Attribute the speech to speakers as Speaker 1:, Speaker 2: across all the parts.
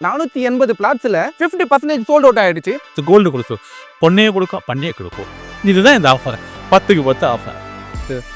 Speaker 1: 480 பிளாட்ஸ்ல 50% sold out ஆயிடுச்சு.
Speaker 2: Gold கொடுக்கும், பொண்ணையே கொடுக்கும், பண்ணியே கொடுக்கும். இதுதான் இந்த ஆஃபர், 10க்கு 10 ஆஃபர்.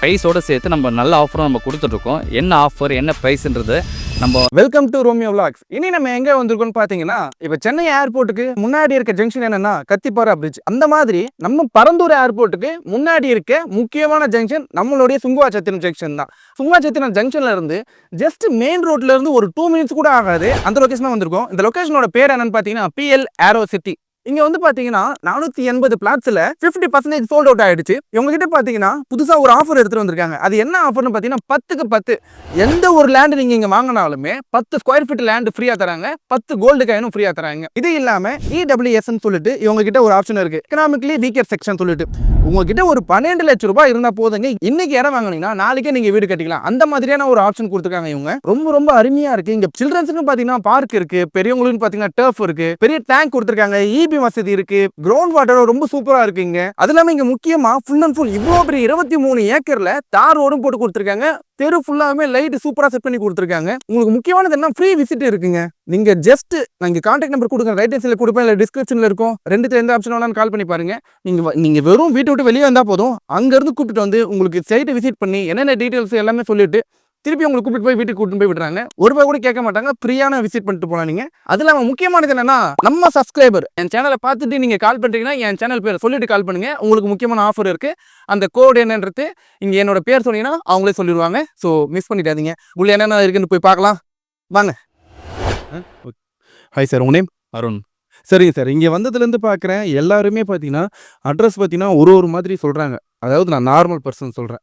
Speaker 3: ப்ரைஸோடு சேர்த்து நம்ம நல்ல ஆஃபரும் நம்ம கொடுத்துட்ருக்கோம். என்ன ஆஃபர் என்ன ப்ரைஸ்ன்றது நம்ம
Speaker 1: வெல்கம் டு ரோமியோ விளாக்ஸ். இனி நம்ம எங்கே வந்திருக்கோம்னு பார்த்தீங்கன்னா, இப்போ சென்னை ஏர்போர்ட்டுக்கு முன்னாடி இருக்க ஜங்ஷன் என்னன்னா கத்திப்பாரா பிரிட்ஜ். அந்த மாதிரி நம்ம பரந்தூர் ஏர்போர்ட்டுக்கு முன்னாடி இருக்க முக்கியமான ஜங்ஷன் நம்மளுடைய சுங்குவாச்சத்திரம் ஜங்ஷன் தான். சுங்குவாச்சத்திரம் ஜங்ஷன்ல இருந்து ஜஸ்ட் மெயின் ரோட்ல இருந்து ஒரு 2 மினிட்ஸ் கூட ஆகாது, அந்த லொகேஷன் தான் வந்திருக்கோம். இந்த லொகேஷனோட பேர் என்னன்னு பார்த்தீங்கன்னா PL ஏரோ சிட்டி. இங்க வந்து பாத்தீங்கன்னா 480 பிளாட்ஸ்ல 50% சோல்ட் அவுட் ஆயிடுச்சு. இவங்க கிட்ட பாத்தீங்கன்னா புதுசா ஒரு ஆஃபர் எடுத்துட்டு வந்திருக்காங்க. அது என்ன ஆஃபர்னு பாத்தீங்கன்னா 10க்கு 10. எந்த ஒரு லேண்ட் நீங்க இங்க வாங்கினாலுமே 10 ஸ்கொயர் ஃபீட் லேண்ட் ஃப்ரீயா தராங்க, 10 கோல்டு காயினும் ஃப்ரீயா தராங்க. இது இல்லாம EWS சொல்லிட்டு இவங்க கிட்ட ஒரு ஆப்ஷன் இருக்கு, எக்கனாமிக்கலி வீக்கர் செக்ஷன் சொல்லிட்டு. உங்ககிட்ட ஒரு 12 லட்சம் ரூபாய் இருந்தா போதுங்க, இன்னைக்கு இடம் வாங்கினீங்கன்னா நாளைக்கே நீங்க வீடு கட்டிக்கலாம். அந்த மாதிரியான ஒரு ஆப்ஷன் கொடுத்துருக்காங்க இவங்க. ரொம்ப ரொம்ப அருமையா இருக்கு. இங்க சில்ட்ரன்ஸ்க்கு பாத்தீங்கன்னா பார்க் இருக்கு, பெரியவங்களுக்கு பாத்தீங்கன்னா டர்ஃப் இருக்கு, பெரிய டேங்க் கொடுத்துருக்காங்க, EB வசதி இருக்கு, கிரவுண்ட் வாட்டர் ரொம்ப சூப்பரா இருக்குங்க. அது இல்லாம இங்க முக்கியமா ஃபுல் அண்ட் ஃபுல் இவ்வளோ பெரிய 23 ஏக்கர்ல தார் ரோடும் போட்டு கொடுத்துருக்காங்க. தெரு ஃபுல்லாவே லைட் சூப்பரா செட் பண்ணி கொடுத்துருக்காங்க. உங்களுக்கு முக்கியமானது என்ன, ஃப்ரீ விசிட் இருக்குங்க. நீங்க ஜஸ்ட் நான் கான்டாக்ட் நம்பர் கொடுங்க, ரைட் ஹேண்ட்ல கொடுப்பேன், இல்லை டிஸ்கிரிப்ஷன்ல இருக்கும். ரெண்டுத்துல எந்த ஆப்ஷன் வேணாலும் கால் பண்ணி பாருங்க. நீங்க வெறும் வீட்டை விட்டு வெளியே வந்தா போதும், அங்க இருந்து கூப்பிட்டு வந்து உங்களுக்கு சைட்டை விசிட் பண்ணி என்னென்ன டீடைல்ஸ் எல்லாமே சொல்லிட்டு திருப்பி உங்களுக்கு கூப்பிட்டு போய் வீட்டுக்கு கூட்டிட்டு போய் விடுறாங்க. ஒரு ரூபாய் கூட கேட்க மாட்டாங்க, ஃப்ரீயான விசிட் பண்ணிட்டு போலாம் நீங்க. அது இல்லாம முக்கியமானது என்னன்னா, நம்ம சப்ஸ்கிரைபர் என் சேனலை பார்த்துட்டு நீங்க கால் பண்றீங்கன்னா என் சேனல் பேர் சொல்லிட்டு கால் பண்ணுங்க. உங்களுக்கு முக்கியமான ஆஃபர் இருக்கு. அந்த கோட் என்னன்றது இங்க என்னோட பேர் சொன்னீங்கன்னா அவங்களே சொல்லிடுவாங்க. ஸோ மிஸ் பண்ணிடாதீங்க. உள்ள என்னென்ன இருக்குன்னு போய் பார்க்கலாம் வாங்க. ஹாய் சார், உங்க நேம்?
Speaker 3: அருண்.
Speaker 1: சரிங்க சார், இங்கே வந்ததுலேருந்து பார்க்குறேன் எல்லாருமே பார்த்தீங்கன்னா அட்ரஸ் பார்த்தீங்கன்னா ஒரு மாதிரி சொல்கிறாங்க. அதாவது நான் நார்மல் பர்சன் சொல்கிறேன்,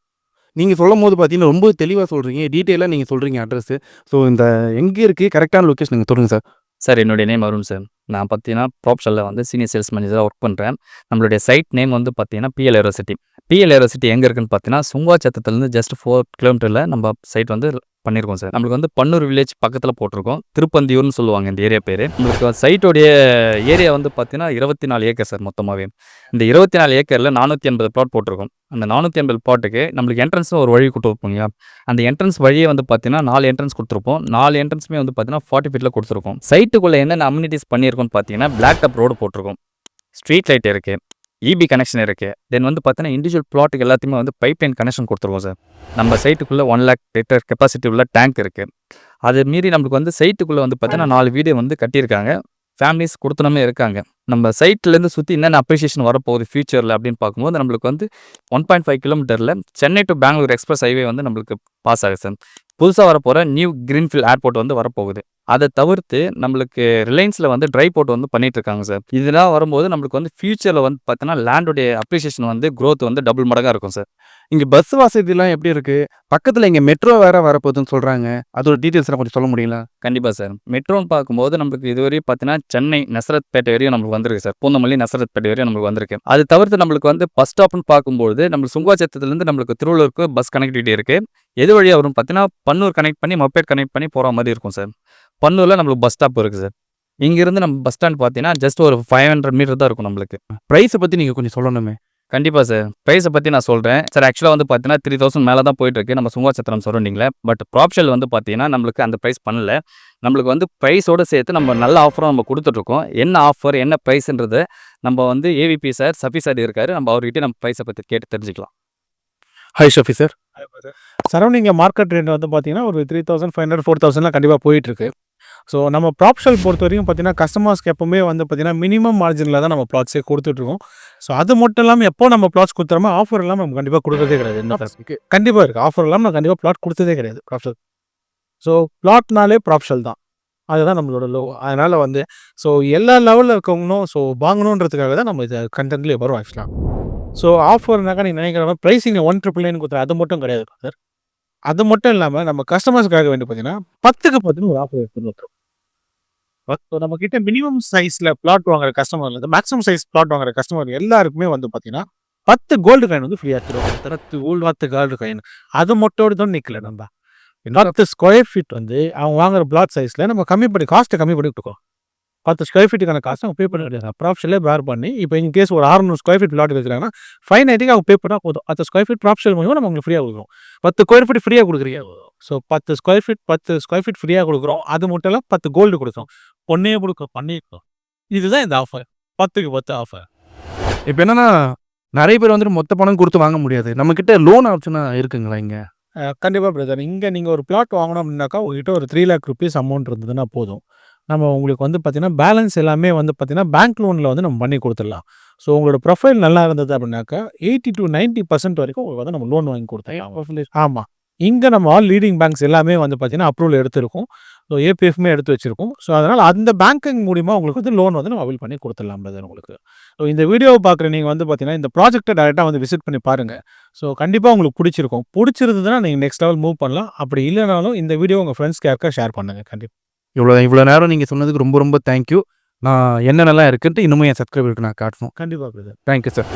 Speaker 1: நீங்கள் சொல்லும் போது பார்த்தீங்கன்னா ரொம்ப தெளிவாக சொல்கிறீங்க, டீட்டெயிலாக நீங்கள் சொல்கிறீங்க அட்ரஸு. ஸோ இந்த எங்கே இருக்குது கரெக்டான லொக்கேஷன் நீங்கள் சொல்லுங்கள் சார்.
Speaker 3: சார் என்னுடைய நேம் அருண் சார். நான் பார்த்தீங்கன்னா ப்ராப்ஷலில் வந்து சீனியர் சேல்ஸ் மேனேஜராக ஒர்க் பண்ணுறேன். நம்மளுடைய சைட் நேம் வந்து பார்த்தீங்கன்னா PL aero city. PL aero city எங்கே இருக்குன்னு பார்த்தீங்கன்னா சுங்குவாச்சத்திரத்துலேருந்து ஜஸ்ட் 4 கிலோமீட்டரில் நம்ம சைட் வந்து பண்ணியிருக்கோம் சார். நம்மளுக்கு வந்து பன்னூர் வில்லேஜ் பக்கத்தில் போட்டிருக்கோம், திருப்பந்தியூர்னு சொல்லுவாங்க இந்த ஏரியா பேர். நம்மளுக்கு சைட்டோடைய ஏரியா வந்து பார்த்தீங்கன்னா 24 ஏக்கர் சார் மொத்தமாகவே. இந்த 24 ஏக்கரில் 480 பிளாட் போட்டிருக்கோம். அந்த 480 பிளாட்டுக்கு நம்மளுக்கு என்ட்ரன்ஸும் ஒரு வழி கொடுத்துருப்போம் இல்லையா. அந்த என்ட்ரன்ஸ் வழியே வந்து பார்த்தீங்கன்னா 4 என்ட்ரன்ஸ் கொடுத்துருப்போம். 4 என்ட்ரன்ஸுமே வந்து பார்த்தீங்கன்னா 40 ஃபீட்டில் கொடுத்துருக்கோம். சைட்டுக்குள்ளே என்னென்ன அம்யூனிட்டிஸ் பண்ணியிருக்கோம்னு பார்த்தீங்கன்னா பிளாக் டாப் ரோடு போட்டிருக்கோம், ஸ்ட்ரீட் லைட் இருக்குது, EB கனெக்ஷன் இருக்குது. தென் வந்து பார்த்தீங்கன்னா இண்டிவிஜுவல் பிளாட்டுக்கு எல்லாத்தையுமே வந்து பைப் லைன் கனெக்ஷன் கொடுத்துருக்கோம் சார். நம்ம சைட்டுக்குள்ளே 1 லேக் லிட்டர் கெப்பாசிட்டி உள்ள டேங்க் இருக்குது. அது மீறி நம்மளுக்கு வந்து சைட்டுக்குள்ளே வந்து பார்த்தீங்கன்னா 4 வீடு வந்து கட்டியிருக்காங்க, ஃபேமிலிஸ் கொடுத்தனமே இருக்காங்க. நம்ம சைட்லேருந்து சுற்றி என்னென்ன அப்ரிஷியேஷன் வரப்போகுது ஃபியூச்சரில் அப்படின்னு பார்க்கும்போது நம்மளுக்கு வந்து 1.5 கிலோமீட்டரில் Chennai to Bangalore express highway வந்து நம்மளுக்கு பாஸ் ஆகுது சார். புதுசாக வரப்போகிற நியூ கிரீன்ஃபீல்ட் ஏர்போர்ட் வந்து வரப்போகுது. அதை தவிர்த்து நம்மளுக்கு ரிலையன்ஸில் வந்து ட்ரை போர்ட் வந்து பண்ணிட்டு இருக்காங்க சார். இதெல்லாம் வரும்போது நம்மளுக்கு வந்து ஃபியூச்சரில் வந்து பார்த்தீங்கன்னா லேண்டோடைய அப்ரிஷியேஷன் வந்து க்ரோத் வந்து டபுள் மடங்காக இருக்கும் சார்.
Speaker 1: இங்கே பஸ் வசதிலாம் எப்படி இருக்குது? பக்கத்தில் இங்கே மெட்ரோ வேறு வரப்போகுதுன்னு சொல்கிறாங்க, அதோட டீட்டெயில்ஸ்லாம் கொஞ்சம் சொல்ல முடியுங்களா?
Speaker 3: கண்டிப்பாக சார். மெட்ரோன்னு பார்க்கும்போது நம்மளுக்கு இதுவரையும் பார்த்தீங்கன்னா சென்னை நசரத்பேட்டை வரையும் நம்மளுக்கு வந்திருக்கு சார். பூந்தமல்லி நசரத்பேட்டை வரையும் நம்மளுக்கு வந்திருக்கு. அது தவிர்த்து நம்மளுக்கு வந்து பஸ் ஸ்டாப்னு பார்க்கும்போது நம்மளுக்கு சுங்குவாச்சத்திரத்துலேருந்து நம்மளுக்கு திருவள்ளூருக்கு பஸ் கனெக்டிவிட்டி இருக்குது. எது வழியாக வரும் பார்த்தீங்கன்னா பன்னூர் கனெக்ட் பண்ணி மொபைல் கனெக்ட் பண்ணி போகிற மாதிரி இருக்கும் சார். பன்னூரில் நம்மளுக்கு பஸ் ஸ்டாப் இருக்குது சார். இங்கேருந்து நம்ம பஸ் ஸ்டாண்ட் பார்த்தீங்கன்னா ஜஸ்ட் ஒரு 500 மீட்டர் தான் இருக்கும் நம்மளுக்கு.
Speaker 1: ப்ரைஸை பற்றி நீங்கள் கொஞ்சம் சொல்லணுமே.
Speaker 3: கண்டிப்பாக சார், ப்ரைஸை பற்றி நான் சொல்கிறேன் சார். ஆக்சுவலாக வந்து பார்த்தீங்கன்னா 3000 மேலே தான் போயிட்டுருக்கு நம்ம சுங்குவாச்சத்திரம் சரௌண்டிங்கில். பட் ப்ராப்ஷல் வந்து பார்த்தீங்கன்னா நம்மளுக்கு அந்த ப்ரைஸ் பண்ணல. நம்மளுக்கு வந்து ப்ரைஸோடு சேர்த்து நம்ம நல்ல ஆஃபரும் நம்ம கொடுத்துட்ருக்கோம். என்ன ஆஃபர் என்ன ப்ரைஸ்ன்றது நம்ம வந்து AVP சார் சஃபி சார் இருக்கார், நம்ம அவர்கிட்ட நம்ம ப்ரைஸை பற்றி கேட்டு தெரிஞ்சுக்கலாம்.
Speaker 1: Hi Shafi sir.
Speaker 4: சரௌண்டிங்கில் மார்க்கெட் ரேட் வந்து பார்த்தீங்கன்னா ஒரு 3500 4000 கண்டிப்பாக போயிட்டுருக்கு. ஸோ நம்ம ப்ராப்ஷல் பொறுத்த வரைக்கும் பார்த்தீங்கன்னா கஸ்டமர்ஸ்க்கு எப்போவுமே வந்து பார்த்தீங்கன்னா மினிமம் மார்ஜினில் தான் நம்ம ப்ளாட்ஸே கொடுத்துட்ருக்கோம். ஸோ அது மட்டும் இல்லாமல் எப்போ நம்ம ப்ளாட்ஸ் கொடுத்துறோமோ ஆஃபர் இல்லாமல் நம்ம கண்டிப்பாக கொடுக்குறதே கிடையாது. என்ன கண்டிப்பாக இருக்குது, ஆஃபர் இல்லாமல் நான் கண்டிப்பாக ப்ளாட் கொடுத்ததே கிடையாது ப்ராப்ஷல். ஸோ ப்ளாட்னாலே ப்ராப்ஷல் தான், அதுதான் நம்மளோட லோ. அதனால் வந்து ஸோ எல்லா லெவலில் இருக்கவங்களும் ஸோ வாங்கணுன்றதுக்காக தான் நம்ம இதை கண்டென்ட்லேயே வரும் ஆக்சுவலாக. ஸோ ஆஃபர்னாக்கா நீங்கள் நினைக்கிற மாதிரி ப்ரைஸிங் 1,999 கொடுத்துறேன், அது மட்டும் கிடையாது சார். அது மட்டும் இல்லாமல் நம்ம கஸ்டமர்ஸ்க்காக வேண்டி பார்த்தீங்கன்னா 10க்கு 10 ஒரு ஆஃபர் எடுத்துருக்கோம். ஸோ நம்ம கிட்ட மினிமம் சைஸில் பிளாட் வாங்குற கஸ்டமர்லேருந்து மேக்ஸிமம் சைஸ் பிளாட் வாங்குற கஸ்டமர் எல்லாருக்குமே வந்து பார்த்தீங்கன்னா 10 கோல்டு காயின் வந்து ஃப்ரீயாக தருவோம். 10 கோல்டு காயின் அது மட்டும் தான் நிற்கல. நம்ம 10 ஸ்கொயர் ஃபீட் வந்து அவங்க வாங்குற பிளாட் சைஸில் நம்ம கம்மி பண்ணி காஸ்ட்டை கம்மி பண்ணி கொடுக்கோம். 10 ஸ்கொயர் ஃபீட்டுக்கான காசு அவங்க பே பண்ண வேண்டியது ப்ராப்ஷலே பேர் பண்ணி இப்போ இன் கேஸ் ஒரு 600 ஸ்கொயர் ஃபீட் பிளாட் வச்சுருக்காங்கன்னா 590 அவங்க பே பண்ணால் போதும் 10 ஸ்கொயர் ஃபீட் ப்ராப்ஷல் மூலியமாக நம்ம உங்களுக்கு ஃப்ரீயாக கொடுக்குறோம் 10 ஸ்கொயர் ஃபீட் ஃப்ரீயாக கொடுக்குறீங்க ஸோ 10 ஸ்கொயர் ஃபீட் ஃப்ரீயாக கொடுக்குறோம் அது மட்டும் இல்லை 10 கோல்டு கொடுக்குறோம்
Speaker 2: பொண்ணையே கொடுக்க பண்ணியே கொடுக்கும் இதுதான் இந்த ஆஃபர் 10க்கு 10 ஆஃபர்
Speaker 1: இப்போ என்னன்னா நிறைய பேர் வந்துட்டு மொத்த பணம் கொடுத்து வாங்க முடியாது நம்ம கிட்ட லோன் ஆப்ஷனாக இருக்குங்களா இங்கே?
Speaker 4: கண்டிப்பாக பிரதர் இங்கே நீங்கள் ஒரு பிளாட் வாங்கணும் அப்படின்னாக்கா உங்ககிட்ட ஒரு 3 லேக் ருபீஸ் அமௌண்ட் இருந்ததுன்னா போதும் நம்ம உங்களுக்கு வந்து பார்த்தீங்கன்னா பேலன்ஸ் எல்லாமே வந்து பார்த்தீங்கன்னா பேங்க் லோனில் வந்து நம்ம பண்ணி கொடுத்துடலாம் ஸோ உங்களோட ப்ரொஃபைல் நல்லா இருந்தது அப்படின்னாக்கா 80 to 90% வரைக்கும் உங்களுக்கு வந்து நம்ம லோன் வாங்கி கொடுத்தோம். ஆமாம் இங்கே நம்ம ஆல் லீடிங் பேங்க்ஸ் எல்லாமே வந்து பார்த்தீங்கன்னா அப்ரூவல் எடுத்திருக்கோம் ஸோ ஏபிஎஃப்மே எடுத்து வச்சிருக்கோம் ஸோ அதனால் அந்த பேங்கிங் மூலிமா உங்களுக்கு வந்து லோன் வந்து நம்ம அவைல் பண்ணி கொடுத்துடலாம் பிரதர் உங்களுக்கு. ஸோ இந்த வீடியோவை பார்க்குற நீங்கள் வந்து பார்த்தீங்கன்னா இந்த ப்ராஜெக்ட்டை டேரெக்டாக வந்து விசிட் பண்ணி பாருங்கள். ஸோ கண்டிப்பாக உங்களுக்கு பிடிச்சிருக்கும். பிடிச்சிருந்ததுன்னா நீங்கள் நெக்ஸ்ட் லெவல் மூவ் பண்ணலாம். அப்படி இல்லைனாலும் இந்த வீடியோ உங்கள் ஃப்ரெண்ட்ஸ்க்கு யாருக்கா ஷேர் பண்ணுங்கள் கண்டிப்பாக.
Speaker 1: இவ்வளோ நேரம் நீங்கள் சொன்னதுக்கு ரொம்ப ரொம்ப தேங்க்யூ. நான் என்னென்னலாம் இருக்குன்ட்டு இன்னுமே என் சப்ஸ்கிரைபருக்கு நான் காட்டணும்.
Speaker 4: கண்டிப்பாக பிரதர்.
Speaker 1: Thank you sir.